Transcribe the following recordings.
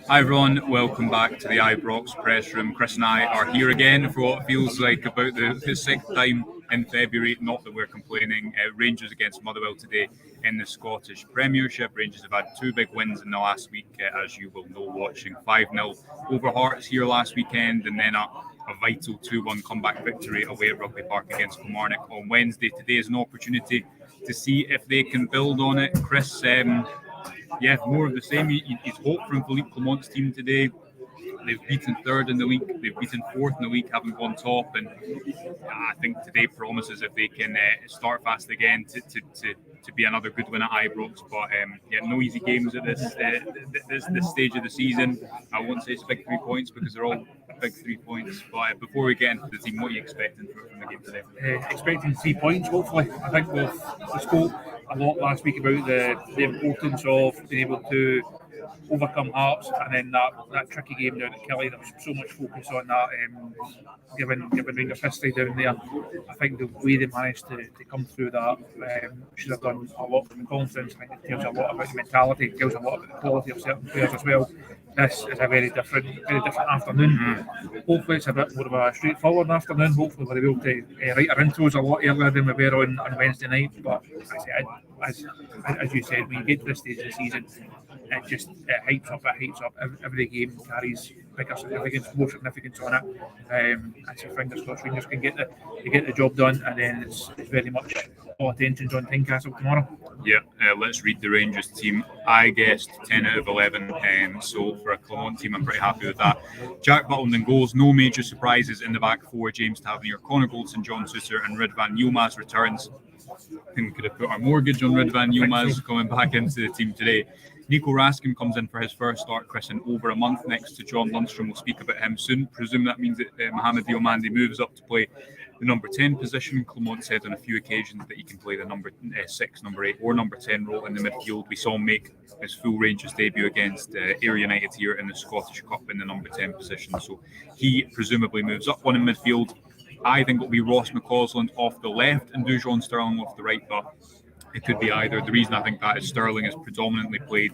Hi everyone, welcome back to the Ibrox press room. Chris and I are here again for what feels like about the sixth time in February. Not that we're complaining. Rangers against Motherwell today in the Scottish Premiership. Rangers have had two big wins in the last week, as you will know, watching 5-0 over Hearts here last weekend, and then a vital 2-1 comeback victory away at Rugby Park against Kilmarnock on Wednesday. Today is an opportunity to see if they can build on it. Chris, yeah, more of the same. He's hope from Philippe Clement's team today. They've beaten third in the league. They've beaten fourth in the league, haven't gone top. And I think today promises if they can start fast again to be another good win at Ibrox. But yeah, no easy games at this stage of the season. I won't say it's big 3 points because they're all big 3 points. But before we get into the team, what are you expecting from the game today? Expecting 3 points, hopefully. I think we spoke a lot last week about the importance of being able to overcome Hearts, and then that tricky game down at Kelly. There was so much focus on that, given Rangers history down there. I think the way they managed to come through that should have done a lot for the confidence. I think it tells a lot about the mentality, it tells a lot about the quality of certain players as well. This is a very different afternoon. Hopefully it's a bit more of a straightforward afternoon. Hopefully we're able to write our intros a lot earlier than we were on Wednesday night. But as you said, when you get to this stage of the season, it hypes up. Every game carries bigger significance, more significance on it. And so fingers crossed Rangers can get the job done, and then it's very much all attention's on Tynecastle tomorrow. Yeah, let's read the Rangers team. I guessed 10 out of 11, so for a Clement team, I'm pretty happy with that. Jack Butland in goals, no major surprises in the back four. James Tavernier, Connor Goldson, John Souttar, and Ridvan Yilmaz returns. I think we could have put our mortgage on Ridvan Yilmaz coming back into the team today. Nico Raskin comes in for his first start, Chris, in over a month next to John Lundstrom. We'll speak about him soon. Presume that means that Mohamed Diomande moves up to play the number 10 position. Clement said on a few occasions that he can play the number 6, number 8 or number 10 role in the midfield. We saw him make his full Rangers debut against Ayr United here in the Scottish Cup in the number 10 position. So he presumably moves up one in midfield. I think it'll be Ross McCausland off the left and Dujon Sterling off the right, but it could be either. The reason I think that is Sterling has predominantly played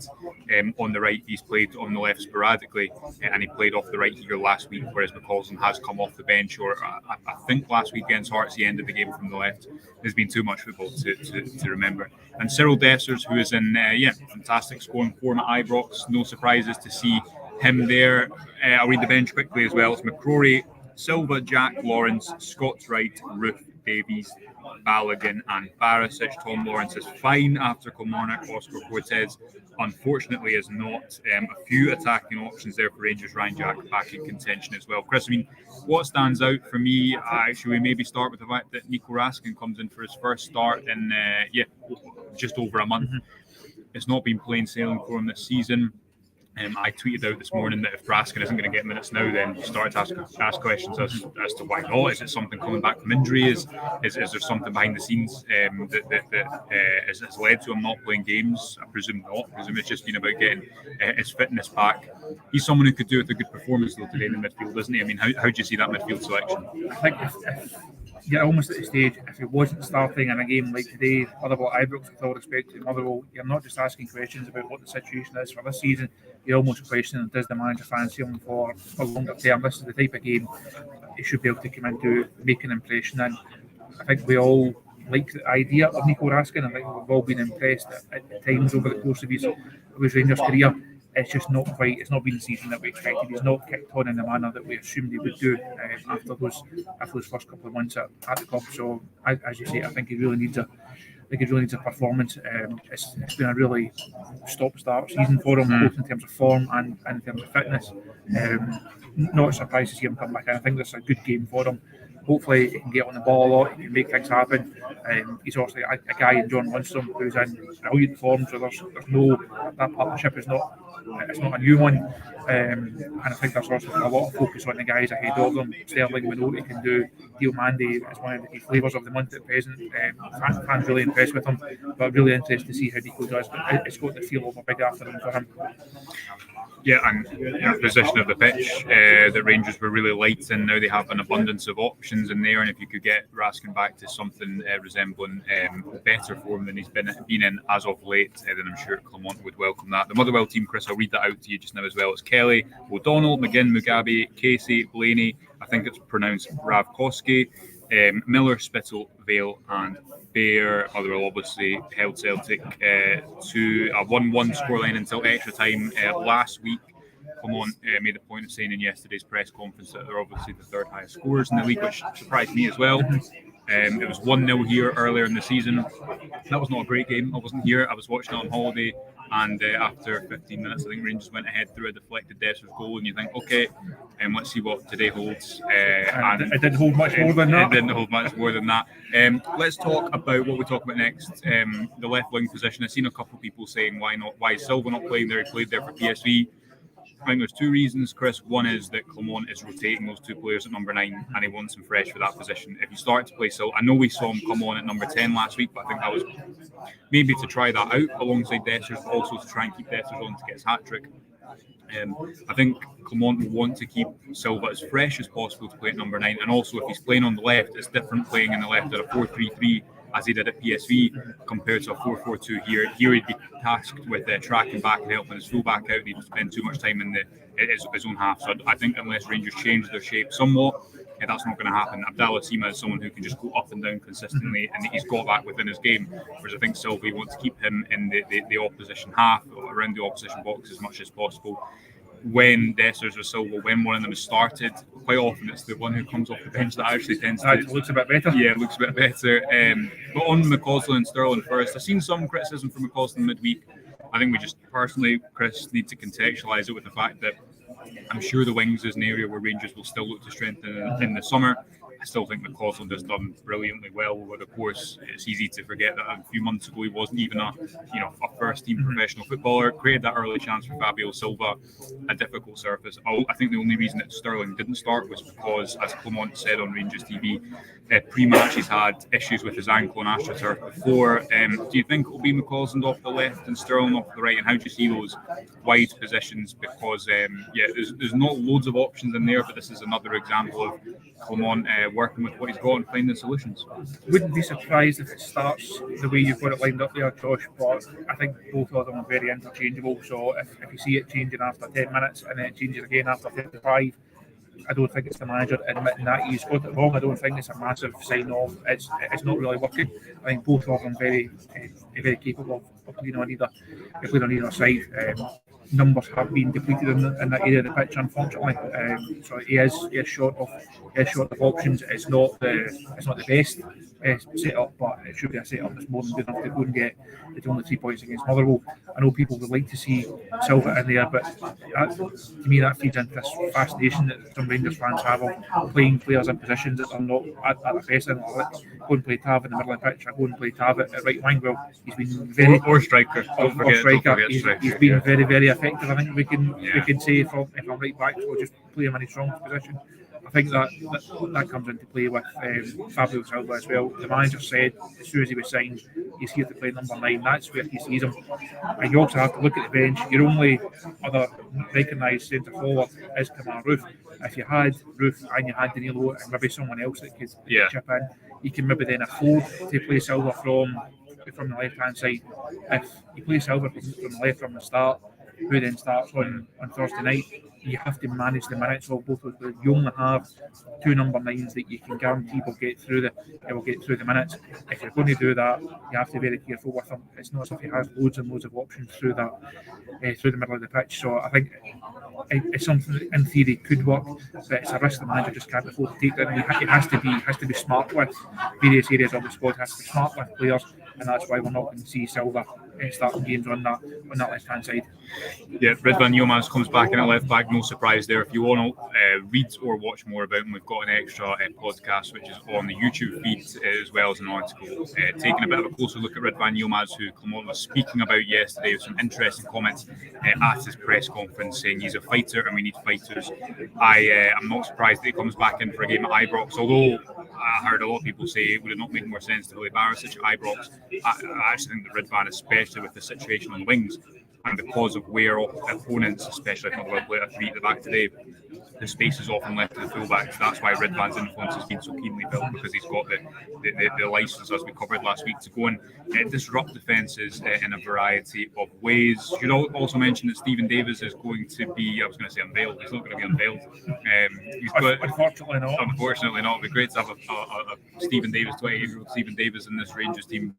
on the right. He's played on the left sporadically, and he played off the right here last week, whereas McCausland has come off the bench. Or I think last week against Hearts, he ended the game from the left. There's been too much football to remember. And Cyril Dessers, who is in fantastic scoring form at Ibrox. No surprises to see him there. I'll read the bench quickly as well. It's McCrory, Silva, Jack, Lawrence, Scott's right, Ruth, Davies, Balogun and Barisic. Tom Lawrence is fine after Kilmarnock. Oscar Cortez unfortunately is not. A few attacking options there for Rangers. Ryan Jack back in contention as well. Chris, I mean, what stands out for me, actually, we maybe start with the fact that Nico Raskin comes in for his first start in just over a month. It's not been plain sailing for him this season. I tweeted out this morning that if Raskin isn't going to get minutes now, then you start to ask questions as to why not. Is it something coming back from injury? Is there something behind the scenes that has led to him not playing games? I presume not. I presume it's just been about getting his fitness back. He's someone who could do with a good performance though today in the midfield, isn't he? I mean, how do you see that midfield selection? I think if you're almost at the stage, if he wasn't starting in a game like today, Motherwell Ibrox, with all respect to Motherwell, you're not just asking questions about what the situation is for this season. You're almost questioning, does the manager fancy him for longer term? This is the type of game he should be able to come into, make an impression. And I think we all like the idea of Nico Raskin. I think we've all been impressed at times over the course of his Rangers career. It's just not quite. It's not been the season that we expected. He's not kicked on in the manner that we assumed he would do after those first couple of months at the club. So, as you say, I think he really needs a performance. It's been a really stop-start season for him, both in terms of form and in terms of fitness. Not surprised to see him come back in. I think this is a good game for him. Hopefully he can get on the ball a lot, he can make things happen. He's obviously a guy in John Lundstrom who's in brilliant form, so there's no, that partnership is not a new one. And I think there's also a lot of focus on the guys ahead of them. Sterling, we know what he can do. Diomande is one of the key flavours of the month at present. Fans really impressed with him, but really interested to see how Nico does. But it's got the feel of a big afternoon for him. Yeah, and position of the pitch that Rangers were really light in. Now they have an abundance of options. options in there, and if you could get Raskin back to something resembling better form than he's been in as of late, then I'm sure Clement would welcome that. The Motherwell team, Chris, I'll read that out to you just now as well. It's Kelly, O'Donnell, McGinn, Mugabe, Casey, Blaney, I think it's pronounced Ravkoski, Miller, Spittle, Vale and Bear. Motherwell obviously held Celtic to a 1-1 scoreline until extra time last week. Clement made a point of saying in yesterday's press conference that they're obviously the third highest scorers in the league, which surprised me as well. It was 1-0 here earlier in the season. That was not a great game. I wasn't here. I was watching it on holiday, and after 15 minutes, I think Rangers went ahead through a deflected Desper's goal, and you think, okay, let's see what today holds. And it didn't hold much more than that. It didn't hold much more than that. Let's talk about what we talk about next. The left wing position. I've seen a couple of people saying, why is Silva not playing there? He played there for PSV. I think there's two reasons, Chris. One is that Clement is rotating those two players at number 9, and he wants them fresh for that position. If you start to play Silva, I know we saw him come on at number 10 last week, but I think that was maybe to try that out alongside Dessers, but also to try and keep Dessers on to get his hat-trick. I think Clement will want to keep Silva as fresh as possible to play at number 9, and also if he's playing on the left, it's different playing in the left at a 4-3-3 as he did at PSV compared to a 4-4-2 here. Here he'd be tasked with tracking back and helping his fullback out. He'd spend too much time in his own half. So I think unless Rangers change their shape somewhat, that's not going to happen. Abdallah Sima is someone who can just go up and down consistently, and he's got that within his game. Whereas I think Sylvie wants to keep him in the opposition half, or around the opposition box as much as possible. When Dessers or Silva, when one of them is started, quite often it's the one who comes off the bench that actually tends to... It looks a bit better. Yeah, it looks a bit better. But on McCausland and Sterling first, I've seen some criticism from McCausland midweek. I think we just personally, Chris, need to contextualise it with the fact that I'm sure the wings is an area where Rangers will still look to strengthen in the summer. I still think McCausland has done brilliantly well, but of course it's easy to forget that a few months ago he wasn't even a first team professional footballer. Created that early chance for Fabio Silva, a difficult surface. I think the only reason that Sterling didn't start was because, as Clement said on Rangers TV, pre-match he's had issues with his ankle on AstroTurf before. Do you think it will be McCausland off the left and Sterling off the right, and how do you see those wide positions? Because there's not loads of options in there, but this is another example of Clement working with what he's got and finding solutions. Wouldn't be surprised if it starts the way you've got it lined up there, Josh, but I think both of them are very interchangeable. So if you see it changing after 10 minutes and then it changes again after 55, I don't think it's the manager admitting that he's got it wrong. I don't think it's a massive sign off. It's not really working. I think both of them very capable of playing on either side. Numbers have been depleted in that area of the pitch, unfortunately. So he is short of options. It's not the best set-up, but it should be a set-up that's more than good enough to go and get the only 3 points against Motherwell. I know people would like to see Silva in there, but to me that feeds into this fascination that some Rangers fans have of playing players in positions that are not at their best. And go and play Tav in the middle of the pitch, or go and play Tav at right wing. Well, he's been very or striker. Don't forget striker. He's been very, very effective. I think we can say if I'm right back, we'll just play him in his strongest position. I think that comes into play with Fabio Silva as well. The manager said as soon as he was signed, he's here to play number 9. That's where he sees him. And you also have to look at the bench. Your only other recognised centre forward is Kamar Roof. If you had Roof and you had Danilo and maybe someone else that could chip in, you can maybe then afford to play Silva from the left hand side. If you play Silva from the left from the start, who then starts on Thursday night, you have to manage the minutes of both of them. You only have 2 number 9s that you can guarantee will get through the minutes. If you're going to do that, you have to be very careful with him. It's not as if he has loads and loads of options through the middle of the pitch. So I think it's something that in theory could work, but it's a risk the manager just can't afford to take. That he has to be smart with various areas of the squad. Has to be smart with players, and that's why we're not going to see Silva starting games on that left hand side. Yeah, Ridvan Yilmaz comes back in at left back. No surprise there. If you want to read or watch more about him, we've got an extra podcast which is on the YouTube feed as well as an article taking a bit of a closer look at Ridvan Yilmaz, who Clement was speaking about yesterday, with some interesting comments at his press conference saying he's a fighter and we need fighters. I'm not surprised that he comes back in for a game at Ibrox, although I heard a lot of people say would it not make more sense to play Barisic at Ibrox. I actually think that Ridvan, especially with the situation on the wings, and because of where opponents, especially if Motherwell play a three at the back today, the space is often left to the fullbacks. That's why Ridvan's influence has been so keenly felt, because he's got the licence, as we covered last week, to go and disrupt defences in a variety of ways. You should also mention that Stephen Davis is going to be, I was going to say unveiled, he's not going to be unveiled. Unfortunately not. Unfortunately not. It'd be great to have a Stephen Davis, 28-year-old Stephen Davis in this Rangers team.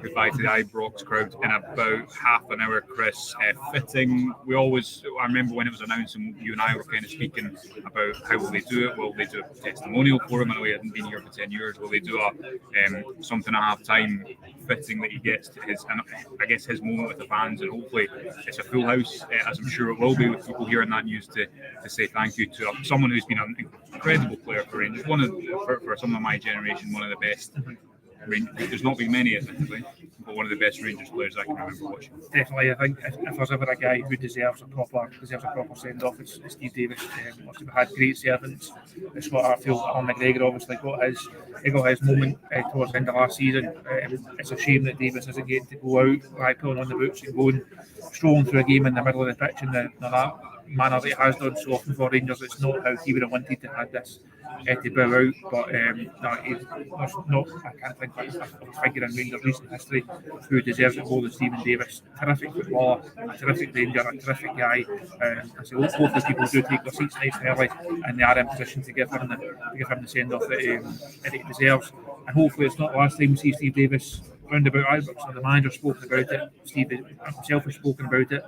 Goodbye to the Ibrox crowd in about half an hour, Chris. Fitting. I remember when it was announced, and you and I were kind of speaking about how will they do it. Will they do a testimonial for him? I know he hadn't been here for 10 years. Will they do something at half time fitting that he gets to his moment with the fans, and hopefully it's a full house, as I'm sure it will be, with people hearing that news to say thank you to someone who's been an incredible player for Rangers, for some of my generation, one of the best. There's not been many, admittedly, but one of the best Rangers players I can remember watching. Definitely, I think if there's ever a guy who deserves a proper send off, it's Steve Davis. Must have had great servants. It's what I feel. Alan McGregor obviously got his moment towards the end of last season. It's a shame that Davis isn't getting to go out by pulling on the boots and going strolling through a game in the middle of the pitch in that manner that he has done so often for Rangers. It's not how he would have wanted to have this to bow out, but I can't think of a figure in Rangers recent history who deserves it more than Stephen Davis. Terrific footballer, a terrific Ranger, a terrific guy. So hopefully people do take their seats nice and early, and they are in position to give him the send off that he deserves. And hopefully it's not the last time we see Steve Davis round about Ibrox. So the manager's spoken about it, Steve himself has spoken about it,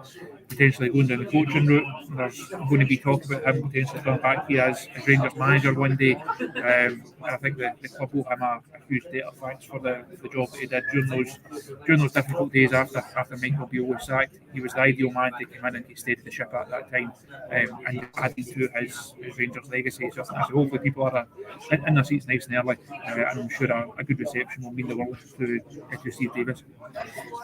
potentially going down the coaching route. There's going to be talk about him potentially coming back here as Rangers manager one day. I think the club will have a huge debt of thanks for the job that he did during those difficult days after Michael Beale was sacked. He was the ideal man to come in and he steadied the ship at that time, and added to his Rangers legacy. So hopefully people are in their seats nice and early, and I'm sure a good reception will mean the world to Steve Davis.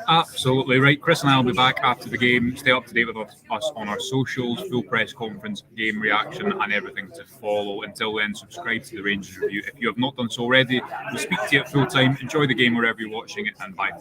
Absolutely right. Chris and I will be back after the game. Stay up to date with us on our socials, full press conference, game reaction, and everything to follow. Until then, subscribe to the Rangers Review if you have not done so already. We'll speak to you at full time. Enjoy the game wherever you're watching it, and bye for now.